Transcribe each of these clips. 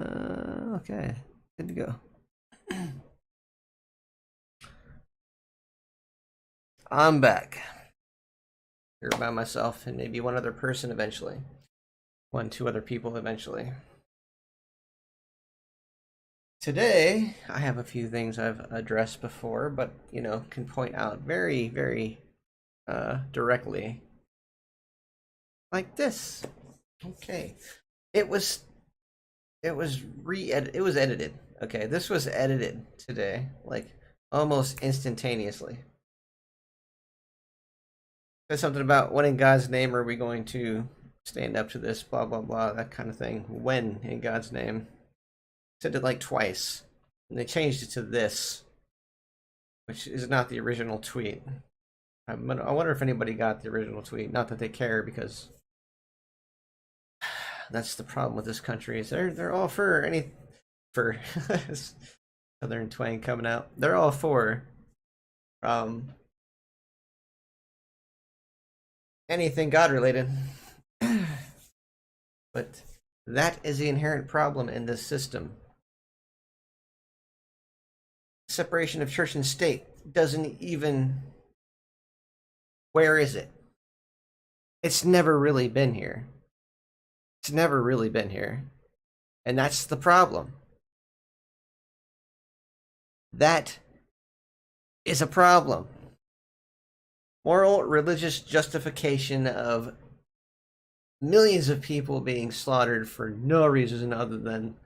Okay, good to go. I'm back here by myself and maybe one other person eventually. Two other people eventually. Today, I have a few things I've addressed before, but can point out very, very directly, like this. Okay, it was it was edited. Okay, this was edited today, like almost instantaneously. Said something about when in God's name are we going to stand up to this, blah blah blah, that kind of thing. When in God's name? Said it like twice, and they changed it to this, which is not the original tweet. I wonder if anybody got the original tweet. Not that they care, because that's the problem with this country. Is they're all for Southern twang coming out. They're all for anything God related. But that is the inherent problem in this system. Separation of church and state doesn't even. Where is it? It's never really been here. It's never really been here. And that's the problem. That is a problem. Moral religious justification of millions of people being slaughtered for no reason other than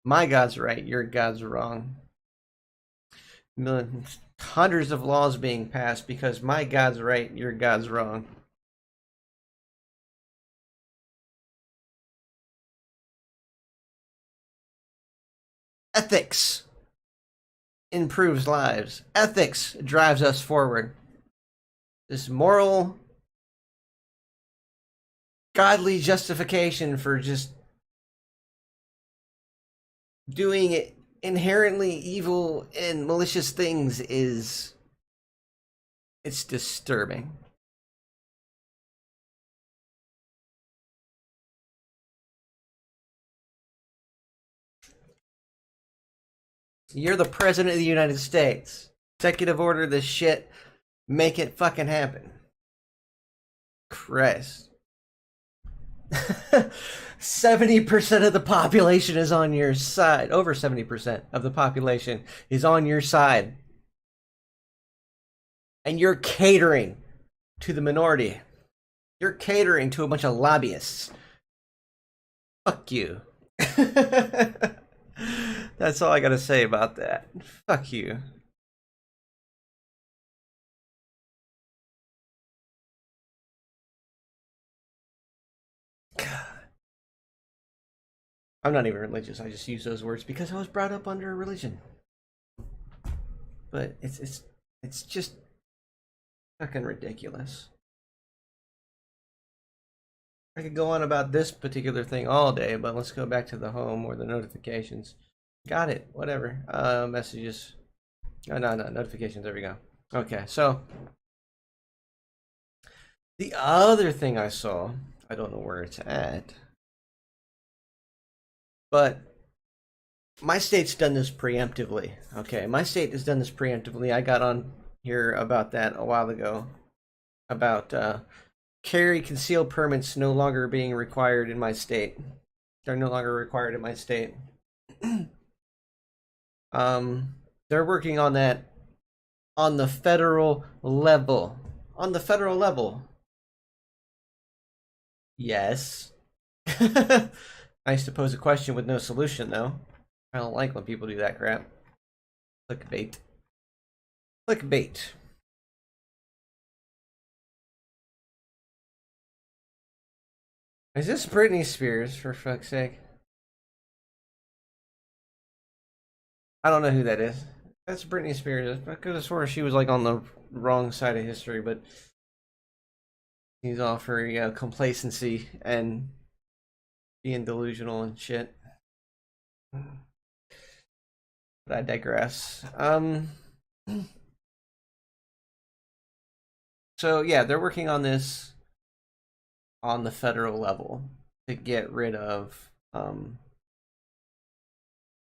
my God's right, your God's wrong. Hundreds of laws being passed because my God's right, your God's wrong. Ethics improves lives. Ethics drives us forward. This moral, godly justification for just doing inherently evil and malicious things it's disturbing. You're the president of the United States. Executive order this shit. Make it fucking happen. Christ. 70% of the population is on your side. Over 70% of the population is on your side. And you're catering to the minority. You're catering to a bunch of lobbyists. Fuck you. That's all I gotta say about that. Fuck you. I'm not even religious. I just use those words because I was brought up under a religion. But it's just fucking ridiculous. I could go on about this particular thing all day, but let's go back to the home or the notifications. Got it. Whatever. Messages. Oh, no, notifications. There we go. Okay, so the other thing I saw, I don't know where it's at, but my state's done this preemptively. Okay, my state has done this preemptively. I got on here about that a while ago, about carry concealed permits no longer being required in my state. They're no longer required in my state. They're working on that on the federal level. On the federal level. Yes. Nice to pose a question with no solution, though. I don't like when people do that crap. Clickbait. Clickbait. Is this Britney Spears, for fuck's sake? I don't know who that is. That's Britney Spears. I could have sworn she was like on the wrong side of history, but he's all for complacency and being delusional and shit. But I digress. So yeah, they're working on this on the federal level to get rid of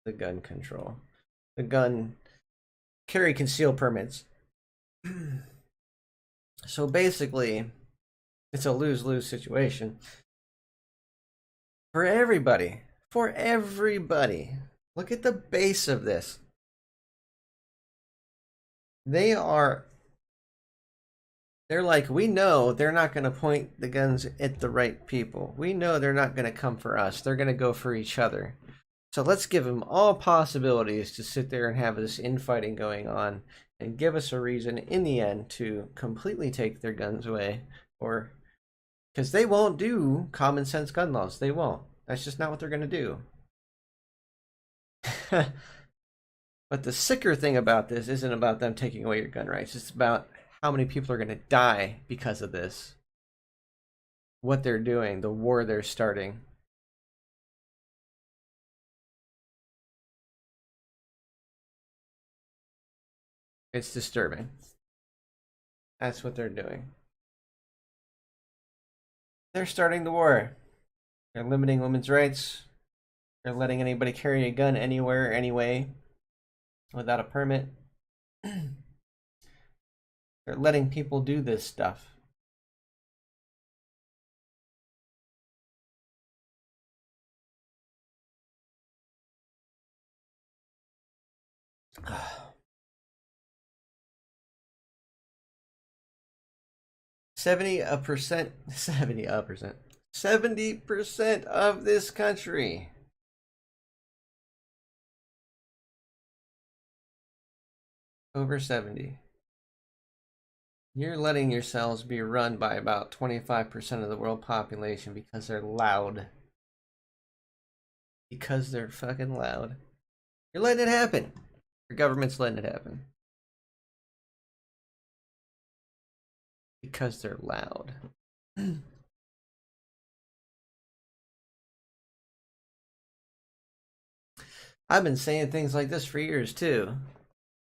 the gun control. The gun carry conceal permits. So basically, it's a lose-lose situation for everybody. For everybody. Look at the base of this. They're like, we know they're not going to point the guns at the right people. We know they're not going to come for us. They're going to go for each other. So let's give them all possibilities to sit there and have this infighting going on and give us a reason in the end to completely take their guns away. Or because they won't do common sense gun laws. They won't. That's just not what they're going to do. But the sicker thing about this isn't about them taking away your gun rights. It's about how many people are going to die because of this. What they're doing, the war they're starting. It's disturbing. That's what they're doing. They're starting the war. They're limiting women's rights. They're letting anybody carry a gun anywhere, anyway, without a permit. They're letting people do this stuff. Seventy percent of this country. Over 70. You're letting yourselves be run by about 25% of the world population because they're loud. Because they're fucking loud. You're letting it happen. Your government's letting it happen. Because they're loud. I've been saying things like this for years too.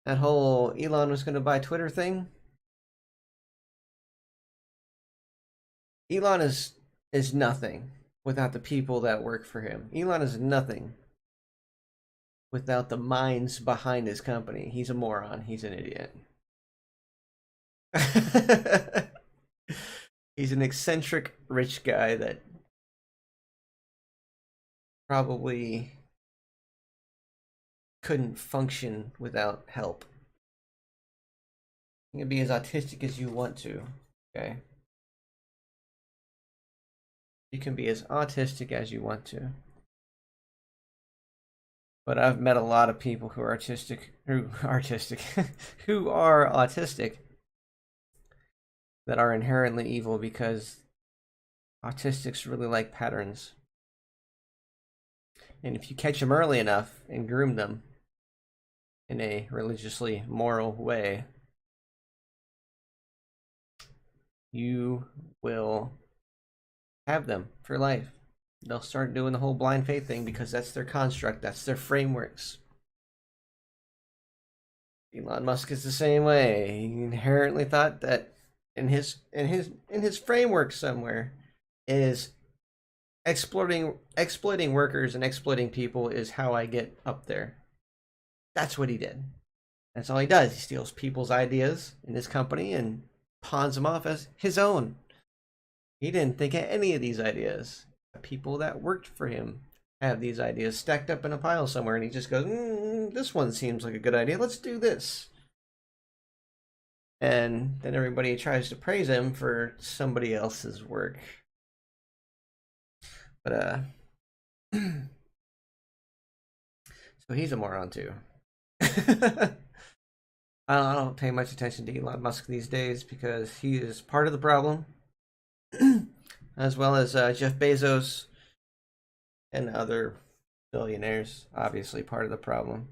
That whole Elon was going to buy Twitter thing. Elon is nothing without the people that work for him. Elon is nothing without the minds behind his company. He's a moron. He's an idiot. He's an eccentric rich guy that probably couldn't function without help. You can be as autistic as you want to, okay? You can be as autistic as you want to. But I've met a lot of people who are who are autistic that are inherently evil because autistics really like patterns. And if you catch them early enough and groom them in a religiously moral way, you will have them for life. They'll start doing the whole blind faith thing because that's their construct, that's their frameworks. Elon Musk is the same way. He inherently thought that in his framework somewhere is exploiting workers and exploiting people is how I get up there. That's what he did. That's all he does. He steals people's ideas in his company and pawns them off as his own. He didn't think of any of these ideas. The people that worked for him have these ideas stacked up in a pile somewhere, and he just goes, this one seems like a good idea. Let's do this. And then everybody tries to praise him for somebody else's work. But, so he's a moron too. I don't pay much attention to Elon Musk these days because he is part of the problem, as well as Jeff Bezos and other billionaires, obviously part of the problem.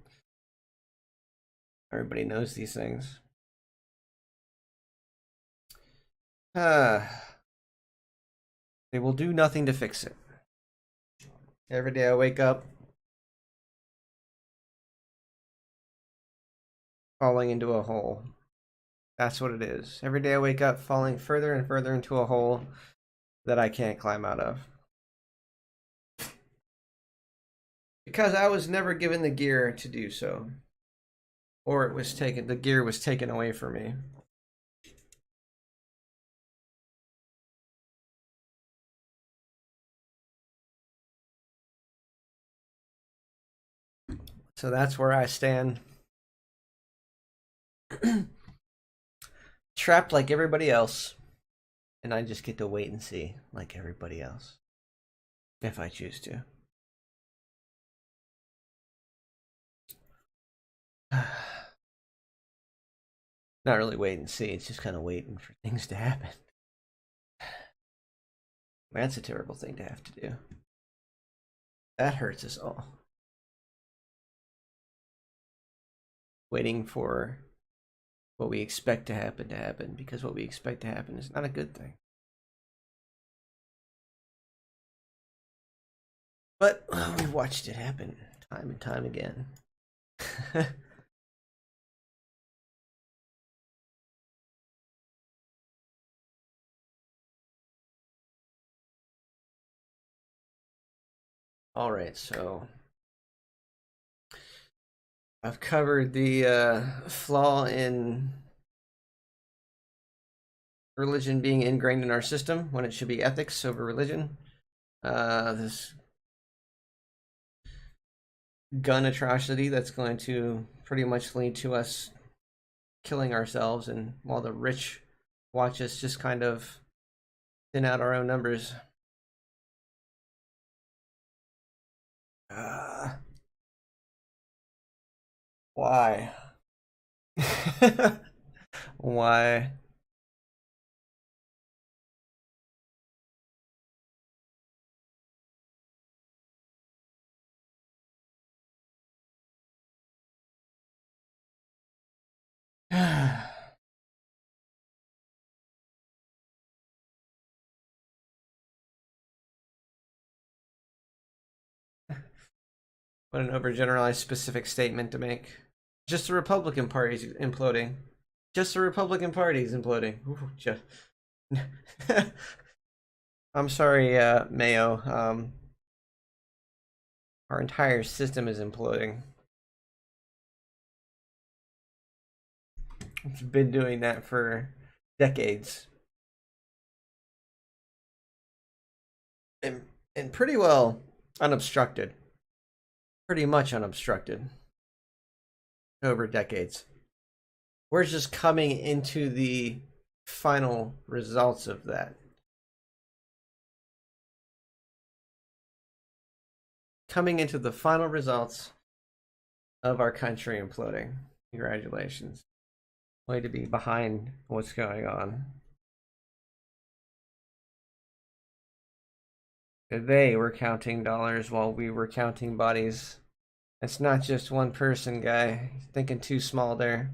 Everybody knows these things. They will do nothing to fix it. Every day I wake up falling into a hole. That's what it is. Every day I wake up falling further and further into a hole that I can't climb out of. Because I was never given the gear to do so. Or it was taken, the gear was taken away from me. So that's where I stand. Trapped like everybody else. And I just get to wait and see like everybody else. If I choose to. Not really wait and see, it's just kind of waiting for things to happen. That's a terrible thing to have to do. That hurts us all. Waiting for what we expect to happen, because what we expect to happen is not a good thing. But we've watched it happen time and time again. All right, so I've covered the flaw in religion being ingrained in our system when it should be ethics over religion. This gun atrocity that's going to pretty much lead to us killing ourselves, and while the rich watch us just kind of thin out our own numbers. Why? Why? What an overgeneralized specific statement to make. Just the Republican Party's imploding. Just the Republican Party's imploding. Ooh, just... I'm sorry, Mayo. Our entire system is imploding. It's been doing that for decades. And pretty well unobstructed. Pretty much unobstructed. Over decades. We're just coming into the final results of that. Coming into the final results of our country imploding. Congratulations. Way to be behind what's going on. They were counting dollars while we were counting bodies. It's not just one person, guy. You're thinking too small there.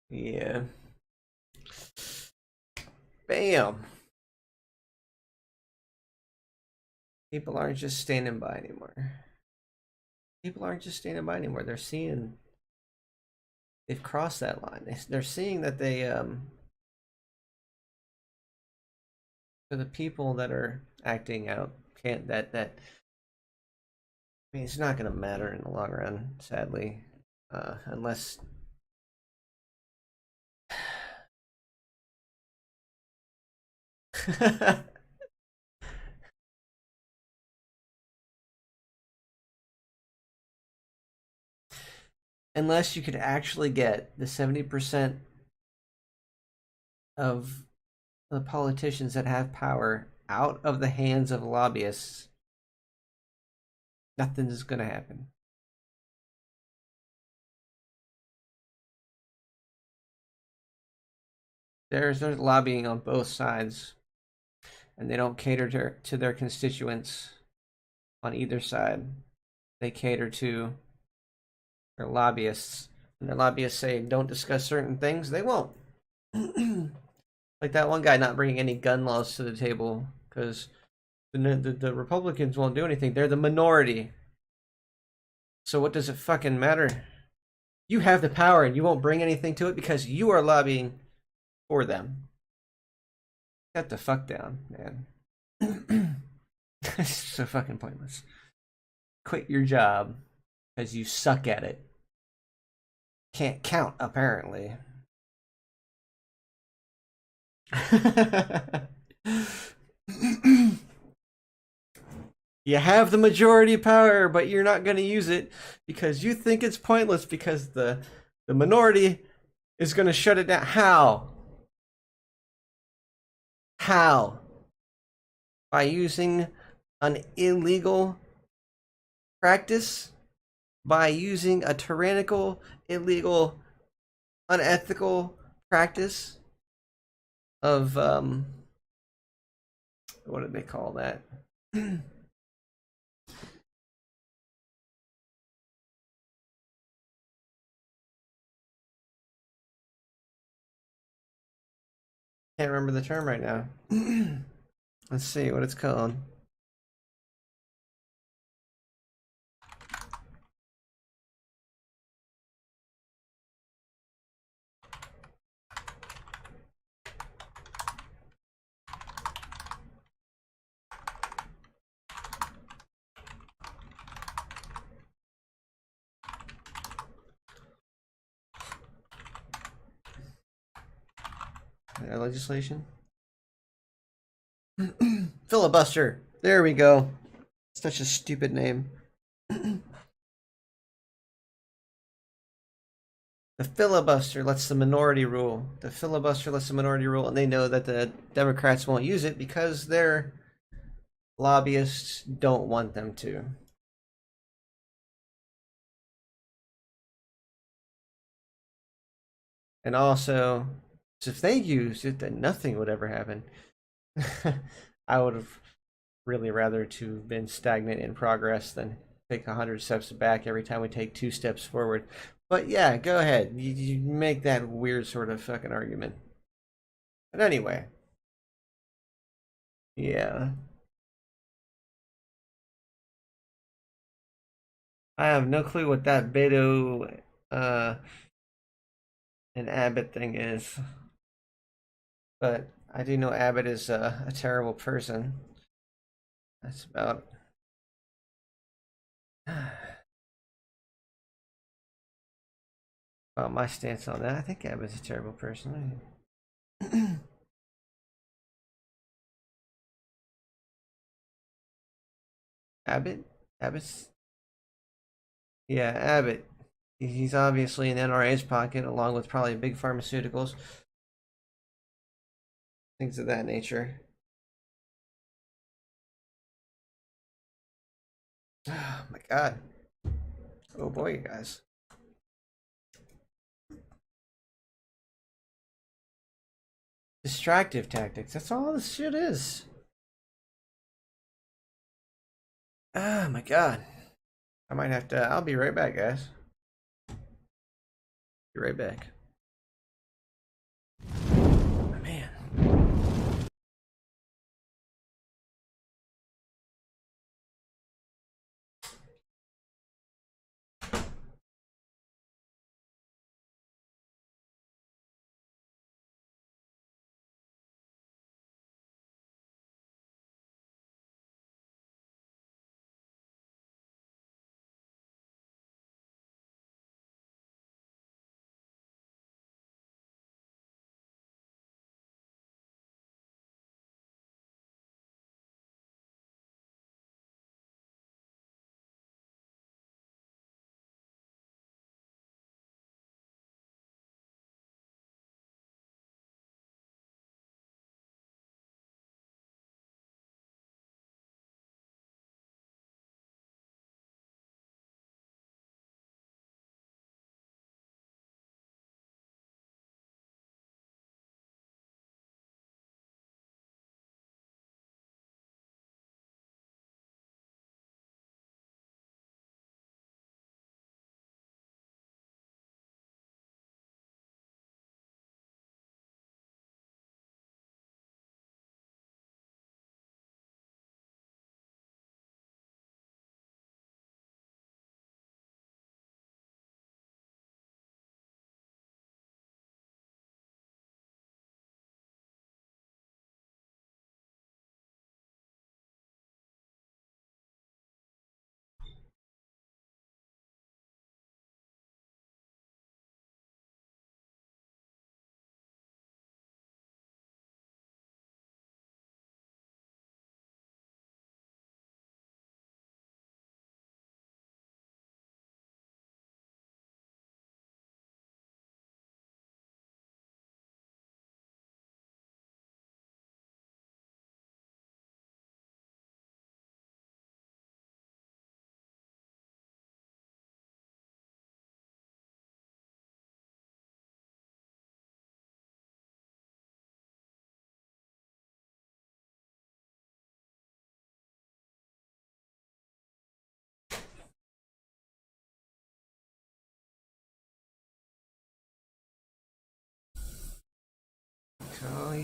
Yeah. Bam. People aren't just standing by anymore. People aren't just standing by anymore. They're seeing they've crossed that line. They're seeing that they for the people that are acting out can't that I mean, it's not going to matter in the long run, sadly, unless unless you could actually get the 70% of the politicians that have power out of the hands of lobbyists, nothing's going to happen. There's lobbying on both sides, and they don't cater to their constituents on either side. They cater to their lobbyists. When their lobbyists say don't discuss certain things, they won't. Like that one guy not bringing any gun laws to the table because the Republicans won't do anything. They're the minority. So what does it fucking matter? You have the power and you won't bring anything to it because you are lobbying for them. Shut the fuck down, man. It's so fucking pointless. Quit your job because you suck at it. Can't count, apparently. You have the majority power, but you're not going to use it because you think it's pointless because the minority is going to shut it down. How? How? By using an illegal practice? By using a tyrannical, illegal, unethical practice of what did they call that? Can't remember the term right now. Let's see what it's called. Legislation? Filibuster. There we go. Such a stupid name. The filibuster lets the minority rule. The filibuster lets the minority rule, and they know that the Democrats won't use it because their lobbyists don't want them to. And also, if they used it, then nothing would ever happen. I would have really rather to have been stagnant in progress than take 100 steps back every time we take 2 steps forward. But yeah, go ahead. You make that weird sort of fucking argument. But anyway. Yeah. I have no clue what that Beto and Abbott thing is. But I do know Abbott is a terrible person. That's about about my stance on that. I think Abbott's a terrible person. Abbott? Abbott's yeah, Abbott. He's obviously in NRA's pocket, along with probably big pharmaceuticals, things of that nature. Oh my god. Oh boy, you guys. Distractive tactics. That's all this shit is. Oh my god. I might have to. I'll be right back, guys. Be right back.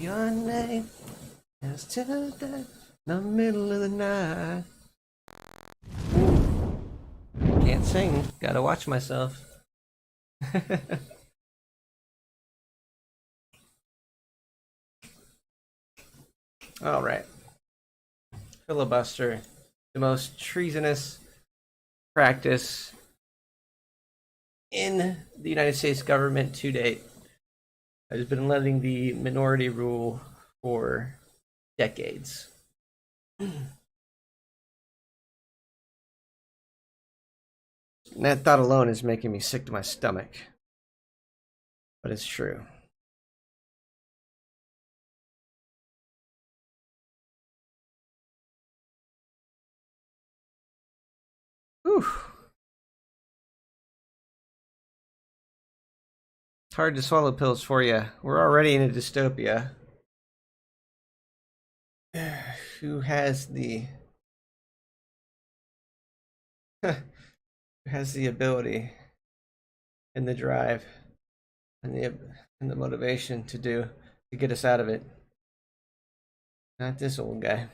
your name. It's till the middle of the night. Can't sing. Gotta watch myself. All right. Filibuster. The most treasonous practice in the United States government to date. Has been letting the minority rule for decades. And that thought alone is making me sick to my stomach. But it's true. Whew. It's hard to swallow pills for you. We're already in a dystopia. Who has the who has the ability and the drive and the motivation to get us out of it? Not this old guy.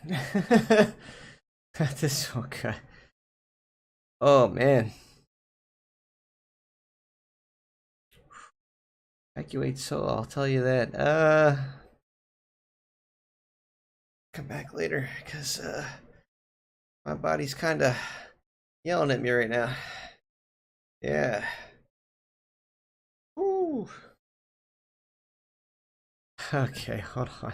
Not this old guy. Oh man. Evacuate Seoul, I'll tell you that. Come back later, because my body's kinda yelling at me right now. Yeah. Woo. Okay, hold on.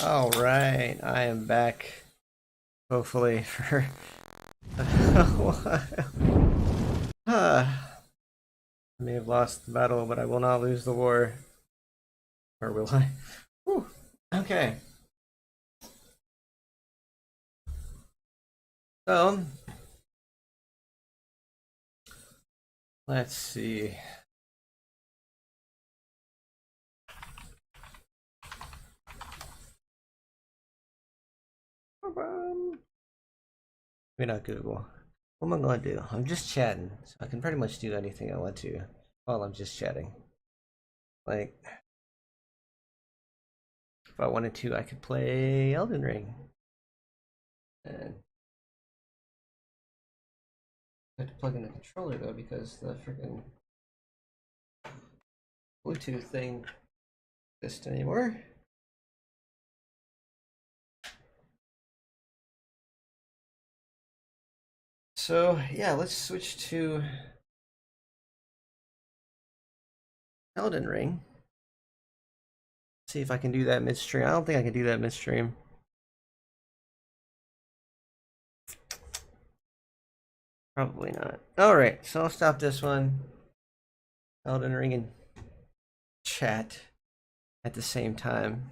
All right, I am back. Hopefully for a while. I may have lost the battle, but I will not lose the war. Or will I? Whew. Okay. So, let's see. Maybe not Google. What am I going to do? I'm just chatting, so I can pretty much do anything I want to while I'm just chatting. Like, if I wanted to, I could play Elden Ring. And I have to plug in the controller though because the freaking Bluetooth thing doesn't exist anymore. So yeah, let's switch to Elden Ring. See if I can do that midstream. I don't think I can do that midstream. Probably not. Alright, so I'll stop this one. Elden Ring and chat at the same time.